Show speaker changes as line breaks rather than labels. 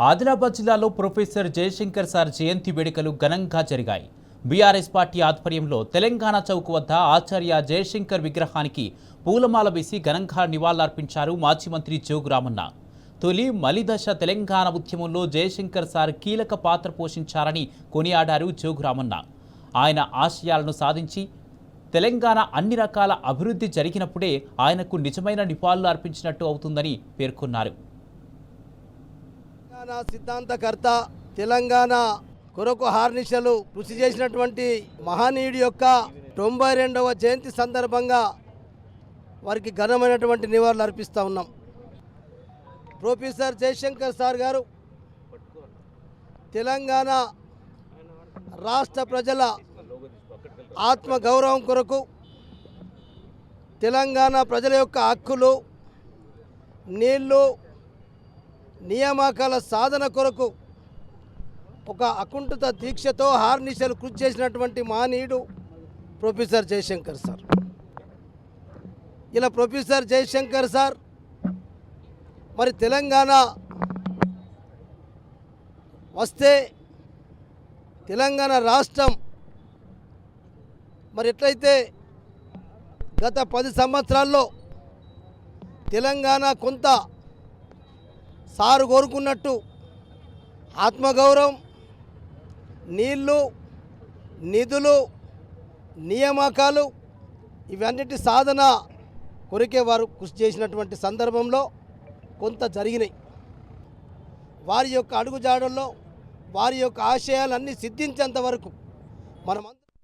ఆదిలాబాద్ జిల్లాలో professor Jayashankar sir జయంతి వేడుకలు ఘనంగా జరిగాయి. బీఆర్ఎస్ పార్టీ ఆధ్వర్యంలో తెలంగాణ చౌక్ వద్ద ఆచార్య జయశంకర్ విగ్రహానికి పూలమాల వేసి ఘనంగా నివాళులర్పించారు మాజీ మంత్రి జోగు రామన్న. తొలి మలిదశ తెలంగాణ ఉద్యమంలో జయశంకర్ సార్ కీలక పాత్ర పోషించారని కొనియాడారు జోగు రామన్న. ఆయన ఆశయాలను సాధించి తెలంగాణ అన్ని రకాల అభివృద్ధి జరిగినప్పుడే ఆయనకు నిజమైన నివాళులు అర్పించినట్టు అవుతుందని పేర్కొన్నారు.
సిద్ధాంతకర్త, తెలంగాణ కొరకు హార్నిశలు కృషి చేసినటువంటి మహనీయుడి యొక్క 92వ జయంతి సందర్భంగా వారికి ఘనమైనటువంటి నివాళులు అర్పిస్తూ ఉన్నాం. ప్రొఫెసర్ జయశంకర్ సార్ గారు తెలంగాణ రాష్ట్ర ప్రజల ఆత్మగౌరవం కొరకు, తెలంగాణ ప్రజల యొక్క హక్కులు, నీళ్లు, నియామకాల సాధన కొరకు ఒక అకుంఠిత దీక్షతో హార్నిశలు కృషి చేసినటువంటి మహనీయుడు ప్రొఫెసర్ జయశంకర్ సార్. ఇలా ప్రొఫెసర్ జయశంకర్ సార్ మరి తెలంగాణ వస్తే తెలంగాణ రాష్ట్రం మరి ఎట్లయితే గత 10 సంవత్సరాల్లో తెలంగాణ కొంత సారు కోరుకున్నట్టు ఆత్మగౌరవం, నీళ్లు, నిధులు, నియామకాలు ఇవన్నిటి సాధన కొరికే వారు కృషి చేసినటువంటి సందర్భంలో కొంత జరిగినాయి. వారి యొక్క అడుగుజాడల్లో వారి యొక్క ఆశయాలన్నీ సిద్ధించేంత వరకు మనం